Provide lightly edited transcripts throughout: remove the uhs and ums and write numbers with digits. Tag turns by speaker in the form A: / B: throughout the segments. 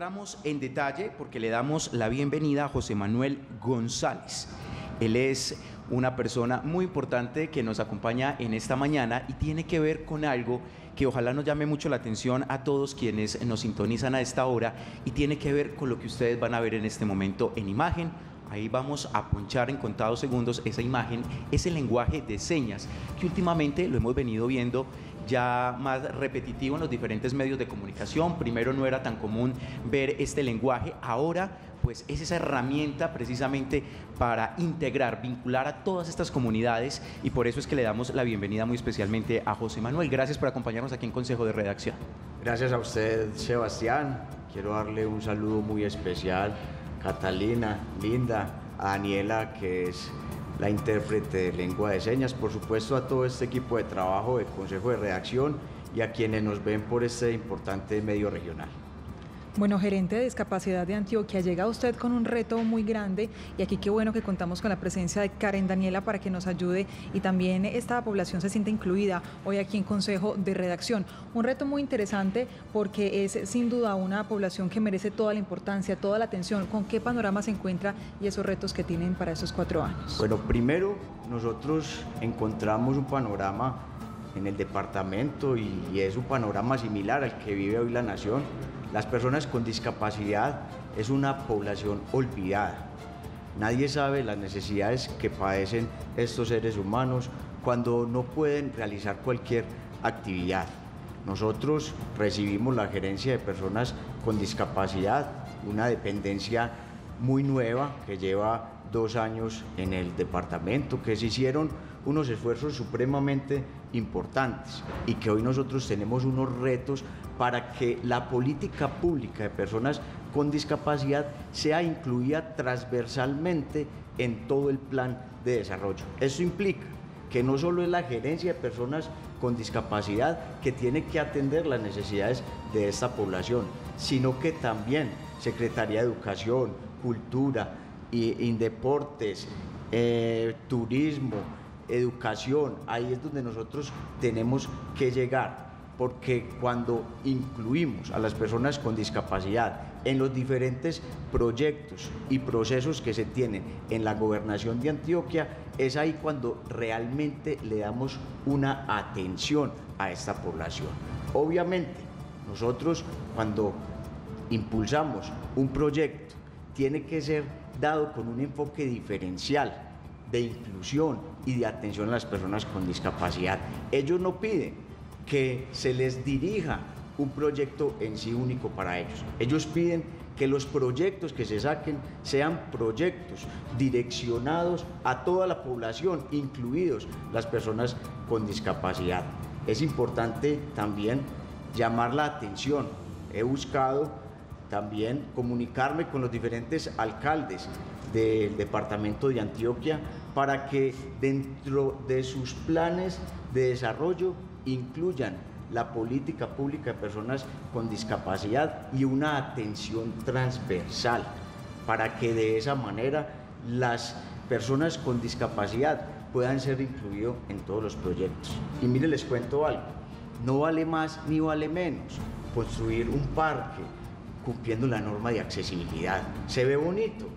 A: entramos en detalle porque le damos la bienvenida a José Manuel González. Él es una persona muy importante que nos acompaña en esta mañana y tiene que ver con algo que ojalá nos llame mucho la atención a todos quienes nos sintonizan a esta hora, y tiene que ver con lo que ustedes van a ver en este momento en imagen. Ahí vamos a ponchar en contados segundos esa imagen, ese lenguaje de señas que últimamente lo hemos venido viendo ya más repetitivo en los diferentes medios de comunicación. Primero no era tan común ver este lenguaje, ahora pues es esa herramienta precisamente para integrar, vincular a todas estas comunidades, y por eso es que le damos la bienvenida muy especialmente a José Manuel. Gracias por acompañarnos aquí en Consejo de Redacción.
B: Gracias a usted, Sebastián. Quiero darle un saludo muy especial a Catalina, Linda, a Daniela, que es la intérprete de lengua de señas, por supuesto a todo este equipo de trabajo del Consejo de Redacción y a quienes nos ven por este importante medio regional.
C: Bueno, gerente de discapacidad de Antioquia, llega usted con un reto muy grande, y aquí qué bueno que contamos con la presencia de Karen Daniela para que nos ayude y también esta población se sienta incluida hoy aquí en Consejo de Redacción. Un reto muy interesante porque es sin duda una población que merece toda la importancia, toda la atención. ¿Con qué panorama se encuentra y esos retos que tienen para esos 4 años?
B: Bueno, primero nosotros encontramos un panorama en el departamento y es un panorama similar al que vive hoy la nación. Las personas con discapacidad es una población olvidada. Nadie sabe las necesidades que padecen estos seres humanos cuando no pueden realizar cualquier actividad. Nosotros recibimos la gerencia de personas con discapacidad, una dependencia muy nueva que lleva 2 años en el departamento, que se hicieron unos esfuerzos supremamente importantes y que hoy nosotros tenemos unos retos para que la política pública de personas con discapacidad sea incluida transversalmente en todo el plan de desarrollo. Eso implica que no solo es la gerencia de personas con discapacidad que tiene que atender las necesidades de esta población, sino que también Secretaría de Educación, Cultura, Indeportes, Turismo, Educación. Ahí es donde nosotros tenemos que llegar, porque cuando incluimos a las personas con discapacidad en los diferentes proyectos y procesos que se tienen en la gobernación de Antioquia, es ahí cuando realmente le damos una atención a esta población. Obviamente, nosotros cuando impulsamos un proyecto tiene que ser dado con un enfoque diferencial de inclusión y de atención a las personas con discapacidad. Ellos no piden que se les dirija un proyecto en sí único para ellos. Ellos piden que los proyectos que se saquen sean proyectos direccionados a toda la población, incluidos las personas con discapacidad. Es importante también llamar la atención. He buscado también comunicarme con los diferentes alcaldes del departamento de Antioquia para que dentro de sus planes de desarrollo incluyan la política pública de personas con discapacidad y una atención transversal, para que de esa manera las personas con discapacidad puedan ser incluidos en todos los proyectos. Y mire, les cuento algo, no vale más ni vale menos construir un parque cumpliendo la norma de accesibilidad. Se ve bonito.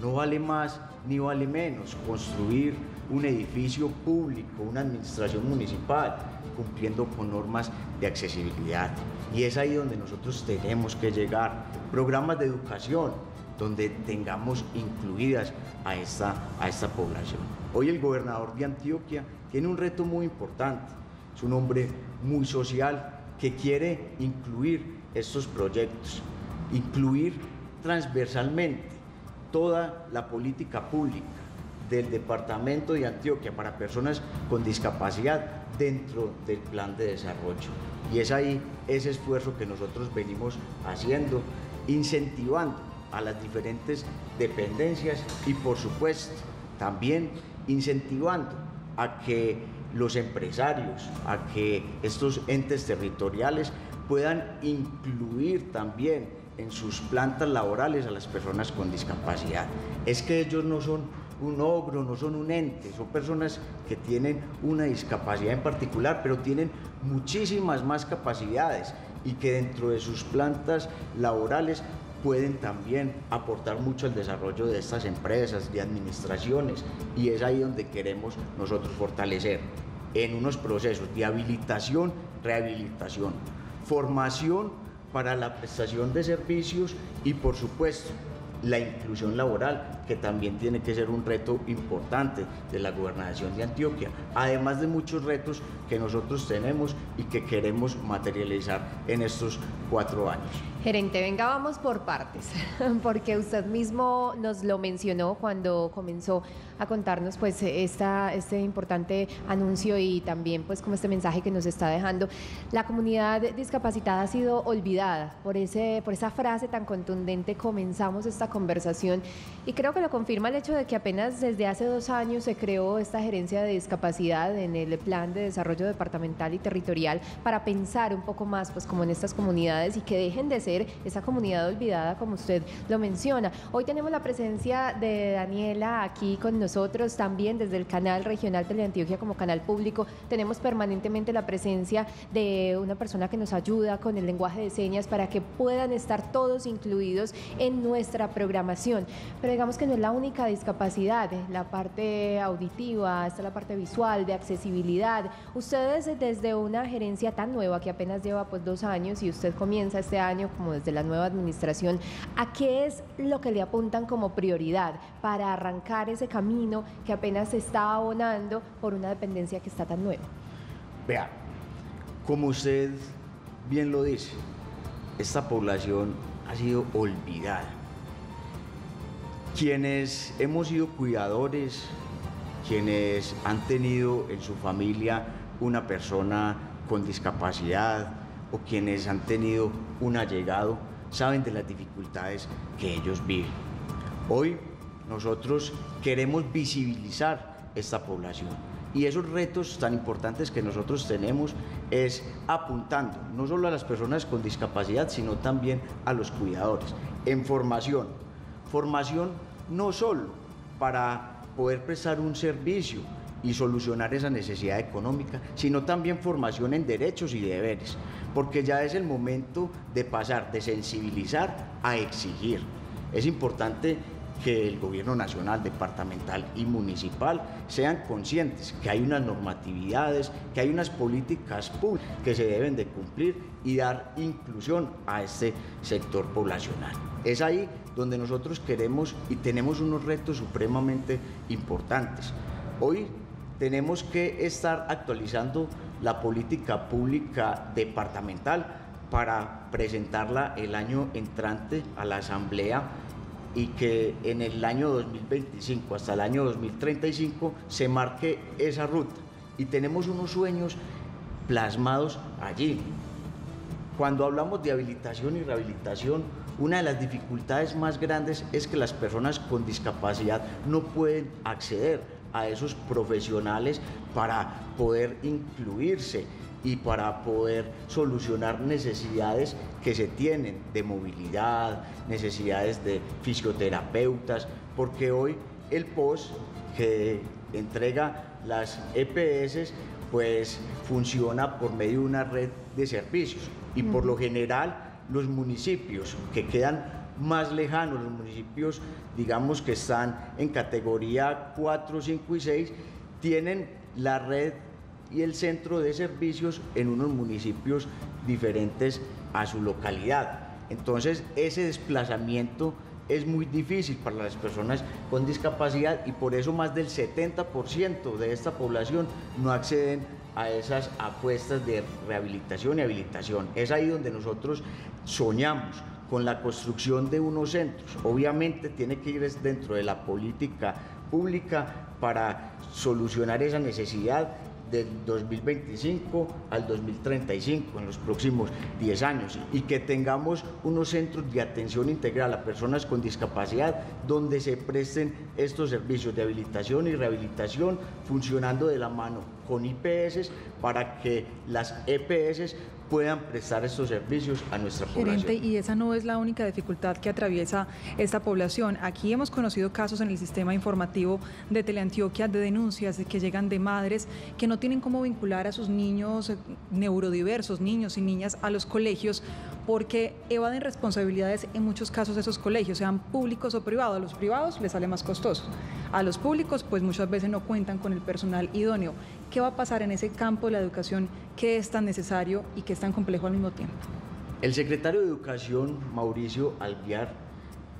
B: No vale más ni vale menos construir un edificio público, una administración municipal, cumpliendo con normas de accesibilidad. Y es ahí donde nosotros tenemos que llegar. Programas de educación donde tengamos incluidas a esta población. Hoy el gobernador de Antioquia tiene un reto muy importante. Es un hombre muy social que quiere incluir estos proyectos, incluir transversalmente toda la política pública del departamento de Antioquia para personas con discapacidad dentro del plan de desarrollo. Y es ahí ese esfuerzo que nosotros venimos haciendo, incentivando a las diferentes dependencias y, por supuesto, también incentivando a que los empresarios, a que estos entes territoriales puedan incluir también en sus plantas laborales a las personas con discapacidad. Es que ellos no son un ogro, no son un ente, son personas que tienen una discapacidad en particular, pero tienen muchísimas más capacidades y que dentro de sus plantas laborales pueden también aportar mucho al desarrollo de estas empresas, de administraciones, y es ahí donde queremos nosotros fortalecer en unos procesos de habilitación, rehabilitación, formación para la prestación de servicios y, por supuesto, la inclusión laboral, que también tiene que ser un reto importante de la Gobernación de Antioquia, además de muchos retos que nosotros tenemos y que queremos materializar en estos 4 años.
D: Gerente, venga, vamos por partes, porque usted mismo nos lo mencionó cuando comenzó a contarnos pues este importante anuncio y también pues como este mensaje que nos está dejando. La comunidad discapacitada ha sido olvidada por esa frase tan contundente. Comenzamos esta conversación y creo que lo confirma el hecho de que apenas desde hace 2 años se creó esta gerencia de discapacidad en el Plan de Desarrollo Departamental y Territorial para pensar un poco más pues como en estas comunidades y que dejen de ser esa comunidad olvidada como usted lo menciona. Hoy tenemos la presencia de Daniela aquí con nosotros, también desde el canal regional Teleantioquia como canal público. Tenemos permanentemente la presencia de una persona que nos ayuda con el lenguaje de señas para que puedan estar todos incluidos en nuestra programación. Pero digamos que no es la única discapacidad, la parte auditiva, está la parte visual, de accesibilidad. Ustedes desde una gerencia tan nueva que apenas lleva pues 2 años y usted comienza este año como desde la nueva administración, ¿a qué es lo que le apuntan como prioridad para arrancar ese camino que apenas se está abonando por una dependencia que está tan nueva?
B: Vea, como usted bien lo dice, esta población ha sido olvidada. Quienes hemos sido cuidadores, quienes han tenido en su familia una persona con discapacidad o quienes han tenido un allegado, saben de las dificultades que ellos viven. Hoy nosotros queremos visibilizar esta población y esos retos tan importantes que nosotros tenemos es apuntando no solo a las personas con discapacidad, sino también a los cuidadores en formación no solo para poder prestar un servicio y solucionar esa necesidad económica, sino también formación en derechos y deberes, porque ya es el momento de pasar de sensibilizar a exigir. Es importante que el gobierno nacional, departamental y municipal sean conscientes que hay unas normatividades, que hay unas políticas públicas que se deben de cumplir y dar inclusión a este sector poblacional. Es ahí donde nosotros queremos y tenemos unos retos supremamente importantes. Hoy tenemos que estar actualizando la política pública departamental para presentarla el año entrante a la Asamblea y que en el año 2025 hasta el año 2035 se marque esa ruta. Y tenemos unos sueños plasmados allí. Cuando hablamos de habilitación y rehabilitación, una de las dificultades más grandes es que las personas con discapacidad no pueden acceder a esos profesionales para poder incluirse y para poder solucionar necesidades que se tienen de movilidad, necesidades de fisioterapeutas, porque hoy el POS que entrega las EPS pues funciona por medio de una red de servicios y por lo general los municipios que quedan más lejanos, los municipios digamos que están en categoría 4, 5 y 6, tienen la red y el centro de servicios en unos municipios diferentes a su localidad. Entonces ese desplazamiento es muy difícil para las personas con discapacidad y por eso más del 70% de esta población no acceden a esas apuestas de rehabilitación y habilitación. Es ahí donde nosotros soñamos con la construcción de unos centros. Obviamente tiene que ir dentro de la política pública para solucionar esa necesidad del 2025 al 2035, en los próximos 10 años, y que tengamos unos centros de atención integral a personas con discapacidad donde se presten estos servicios de habilitación y rehabilitación funcionando de la mano con IPS para que las EPS puedan prestar estos servicios a nuestra población.
C: Gerente, y esa no es la única dificultad que atraviesa esta población. Aquí hemos conocido casos en el sistema informativo de Teleantioquia de denuncias que llegan de madres que no tienen cómo vincular a sus niños neurodiversos, niños y niñas, a los colegios porque evaden responsabilidades en muchos casos de esos colegios, sean públicos o privados. A los privados les sale más costoso, a los públicos pues muchas veces no cuentan con el personal idóneo. ¿Qué va a pasar en ese campo de la educación que es tan necesario y que es tan complejo al mismo tiempo?
B: El secretario de Educación, Mauricio Alvear,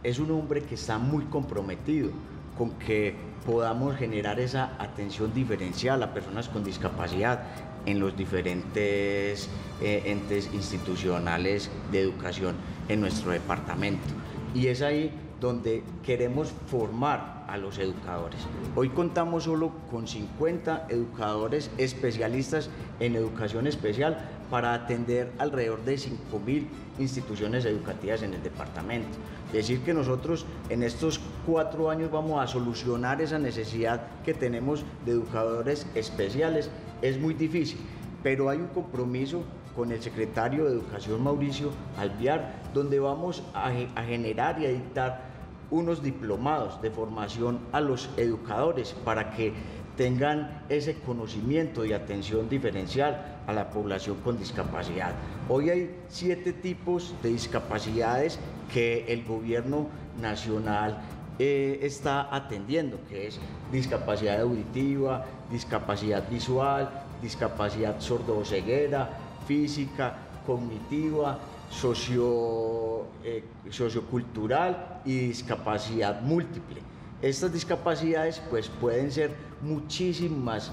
B: es un hombre que está muy comprometido con que podamos generar esa atención diferencial a personas con discapacidad en los diferentes entes institucionales de educación en nuestro departamento. Y es ahí donde queremos formar a los educadores. Hoy contamos solo con 50 educadores especialistas en educación especial para atender alrededor de 5.000 instituciones educativas en el departamento. Es decir, que nosotros en estos 4 años vamos a solucionar esa necesidad que tenemos de educadores especiales. Es muy difícil, pero hay un compromiso con el secretario de Educación, Mauricio Alvear, donde vamos a generar y a dictar unos diplomados de formación a los educadores para que tengan ese conocimiento y atención diferencial a la población con discapacidad. Hoy hay 7 tipos de discapacidades que el gobierno nacional está atendiendo, que es discapacidad auditiva, discapacidad visual, discapacidad sordoceguera, física, cognitiva, sociocultural y discapacidad múltiple. Estas discapacidades pues pueden ser muchísimas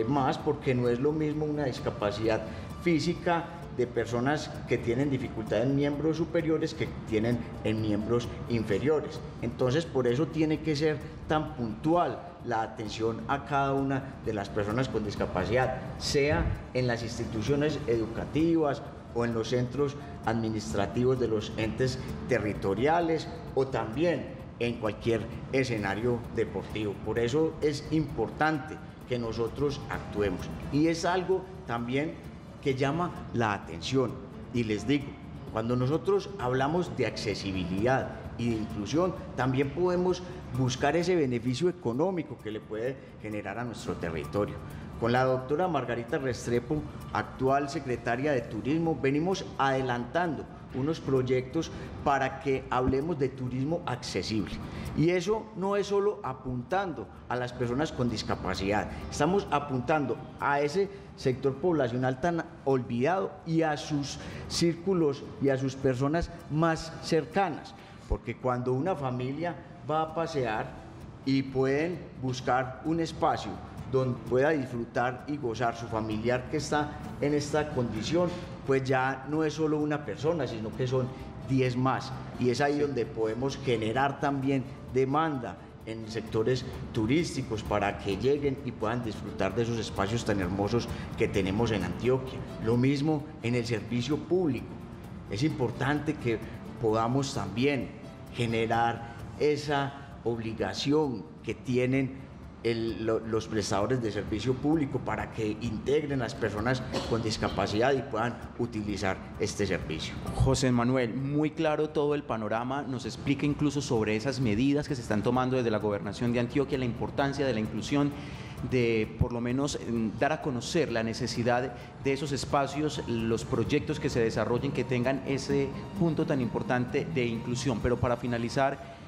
B: más, porque no es lo mismo una discapacidad física de personas que tienen dificultad en miembros superiores que tienen en miembros inferiores. Entonces, por eso tiene que ser tan puntual la atención a cada una de las personas con discapacidad, sea en las instituciones educativas o en los centros administrativos de los entes territoriales o también en cualquier escenario deportivo. Por eso es importante que nosotros actuemos, y es algo también que llama la atención. Y les digo, cuando nosotros hablamos de accesibilidad y de inclusión, también podemos buscar ese beneficio económico que le puede generar a nuestro territorio. Con la doctora Margarita Restrepo, actual secretaria de Turismo, venimos adelantando unos proyectos para que hablemos de turismo accesible. Y eso no es solo apuntando a las personas con discapacidad, estamos apuntando a ese sector poblacional tan olvidado y a sus círculos y a sus personas más cercanas, porque cuando una familia va a pasear y pueden buscar un espacio donde pueda disfrutar y gozar su familiar que está en esta condición, pues ya no es solo una persona, sino que son 10 más. Y es ahí donde podemos generar también demanda en sectores turísticos para que lleguen y puedan disfrutar de esos espacios tan hermosos que tenemos en Antioquia. Lo mismo en el servicio público. Es importante que podamos también generar esa obligación que tienen los prestadores de servicio público para que integren las personas con discapacidad y puedan utilizar este servicio.
A: José Manuel, muy claro todo el panorama, nos explica incluso sobre esas medidas que se están tomando desde la Gobernación de Antioquia, la importancia de la inclusión, de por lo menos dar a conocer la necesidad de esos espacios, los proyectos que se desarrollen que tengan ese punto tan importante de inclusión. Pero para finalizar,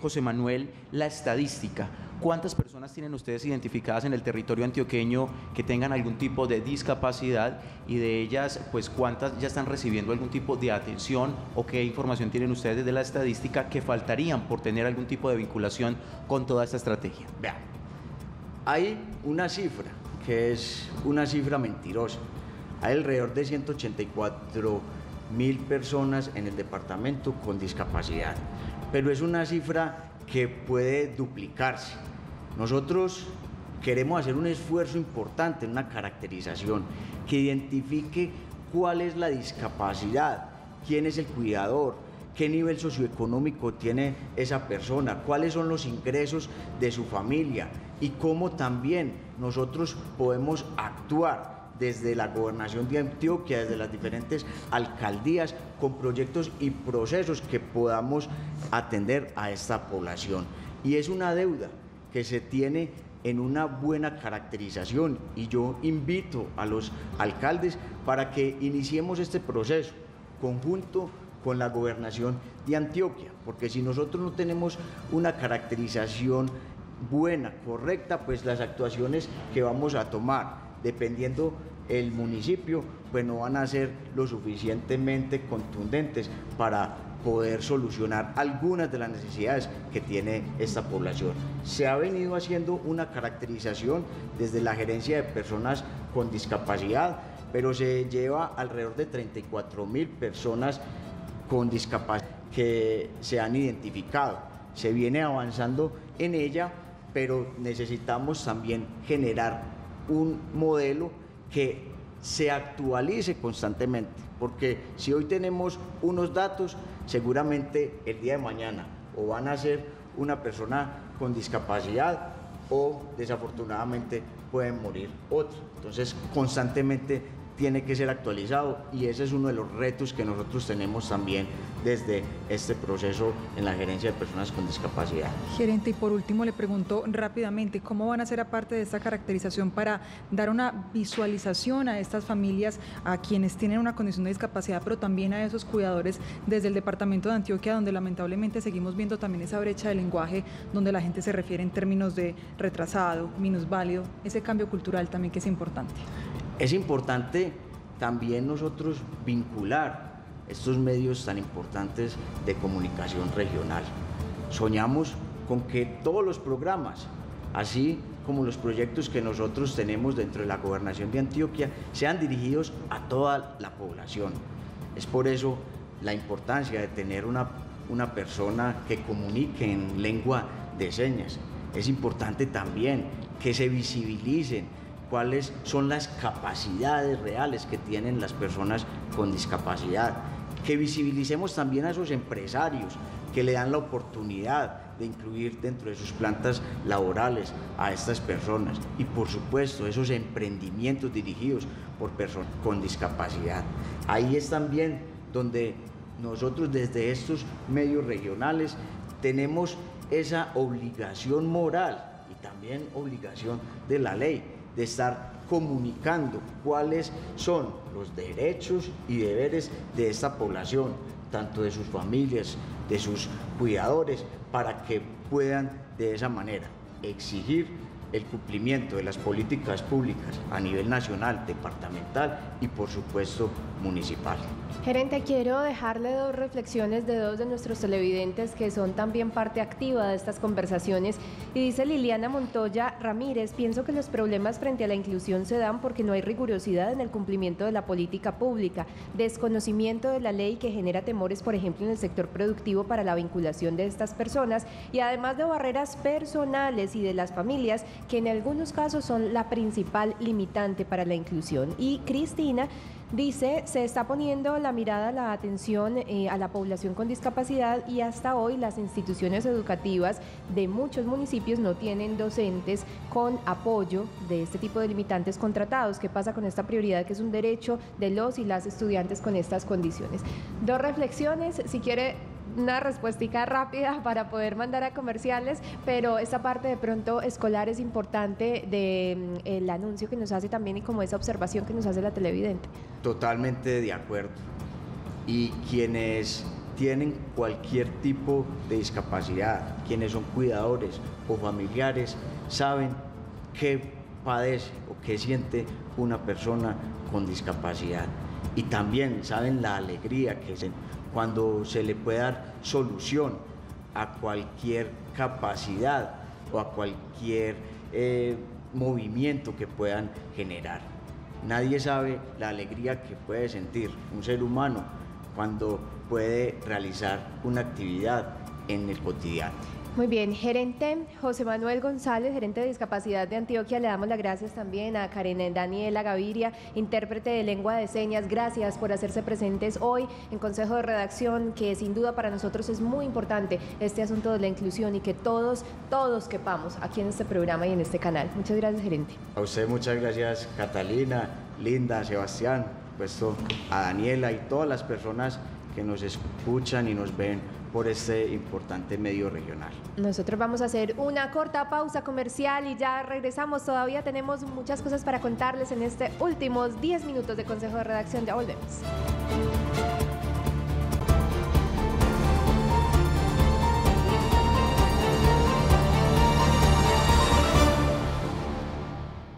A: José Manuel, la estadística. ¿Cuántas personas tienen ustedes identificadas en el territorio antioqueño que tengan algún tipo de discapacidad, y de ellas, pues cuántas ya están recibiendo algún tipo de atención, o qué información tienen ustedes desde la estadística que faltarían por tener algún tipo de vinculación con toda esta estrategia?
B: Vean, hay una cifra que es una cifra mentirosa. Hay alrededor de 184.000 personas en el departamento con discapacidad, pero es una cifra que puede duplicarse. Nosotros queremos hacer un esfuerzo importante en una caracterización que identifique cuál es la discapacidad, quién es el cuidador, qué nivel socioeconómico tiene esa persona, cuáles son los ingresos de su familia y cómo también nosotros podemos actuar desde la gobernación de Antioquia, desde las diferentes alcaldías, con proyectos y procesos que podamos atender a esta población. Y es una deuda que se tiene en una buena caracterización, y yo invito a los alcaldes para que iniciemos este proceso conjunto con la gobernación de Antioquia, porque si nosotros no tenemos una caracterización buena, correcta, pues las actuaciones que vamos a tomar, dependiendo el municipio, pues no van a ser lo suficientemente contundentes para poder solucionar algunas de las necesidades que tiene esta población. Se ha venido haciendo una caracterización desde la gerencia de personas con discapacidad, pero se lleva alrededor de 34.000 personas con discapacidad que se han identificado. Se viene avanzando en ella, pero necesitamos también generar un modelo que se actualice constantemente, porque si hoy tenemos unos datos, seguramente el día de mañana o van a ser una persona con discapacidad o desafortunadamente pueden morir otros. Entonces, constantemente tiene que ser actualizado, y ese es uno de los retos que nosotros tenemos también desde este proceso en la gerencia de personas con discapacidad.
C: Gerente, y por último le pregunto rápidamente, ¿cómo van a hacer aparte de esta caracterización para dar una visualización a estas familias, a quienes tienen una condición de discapacidad, pero también a esos cuidadores desde el departamento de Antioquia, donde lamentablemente seguimos viendo también esa brecha de lenguaje, donde la gente se refiere en términos de retrasado, minusválido, ese cambio cultural también que es importante?
B: Es importante también nosotros vincular estos medios tan importantes de comunicación regional. Soñamos con que todos los programas, así como los proyectos que nosotros tenemos dentro de la gobernación de Antioquia, sean dirigidos a toda la población. Es por eso la importancia de tener una persona que comunique en lengua de señas. Es importante también que se visibilicen cuáles son las capacidades reales que tienen las personas con discapacidad, que visibilicemos también a esos empresarios que le dan la oportunidad de incluir dentro de sus plantas laborales a estas personas, y por supuesto esos emprendimientos dirigidos por personas con discapacidad. Ahí es también donde nosotros desde estos medios regionales tenemos esa obligación moral y también obligación de la ley de estar comunicando cuáles son los derechos y deberes de esta población, tanto de sus familias, de sus cuidadores, para que puedan de esa manera exigir el cumplimiento de las políticas públicas a nivel nacional, departamental y por supuesto municipal.
D: Gerente, quiero dejarle dos reflexiones de dos de nuestros televidentes que son también parte activa de estas conversaciones. Y dice Liliana Montoya Ramírez: pienso que los problemas frente a la inclusión se dan porque no hay rigurosidad en el cumplimiento de la política pública, desconocimiento de la ley que genera temores, por ejemplo, en el sector productivo para la vinculación de estas personas, y además de barreras personales y de las familias, que en algunos casos son la principal limitante para la inclusión. Y Cristina dice: se está poniendo la mirada, la atención a la población con discapacidad, y hasta hoy las instituciones educativas de muchos municipios no tienen docentes con apoyo de este tipo de limitantes contratados. ¿Qué pasa con esta prioridad que es un derecho de los y las estudiantes con estas condiciones? Dos reflexiones, si quiere una respuestica rápida para poder mandar a comerciales, pero esta parte de pronto escolar es importante del anuncio que nos hace también, y como esa observación que nos hace la televidente.
B: Totalmente de acuerdo. Y quienes tienen cualquier tipo de discapacidad, quienes son cuidadores o familiares, saben qué padece o qué siente una persona con discapacidad, y también saben la alegría que se cuando se le puede dar solución a cualquier capacidad o a cualquier movimiento que puedan generar. Nadie sabe la alegría que puede sentir un ser humano cuando puede realizar una actividad en el cotidiano.
D: Muy bien, gerente José Manuel González, gerente de discapacidad de Antioquia, le damos las gracias también a Karen Daniela Gaviria, intérprete de lengua de señas. Gracias por hacerse presentes hoy en Consejo de Redacción, que sin duda para nosotros es muy importante este asunto de la inclusión y que todos quepamos aquí en este programa y en este canal. Muchas gracias, gerente.
B: A usted muchas gracias, Catalina, Linda, Sebastián, puesto a Daniela y todas las personas que nos escuchan y nos ven por este importante medio regional.
D: Nosotros vamos a hacer una corta pausa comercial y ya regresamos. Todavía tenemos muchas cosas para contarles en este últimos 10 minutos de Consejo de Redacción. Ya volvemos.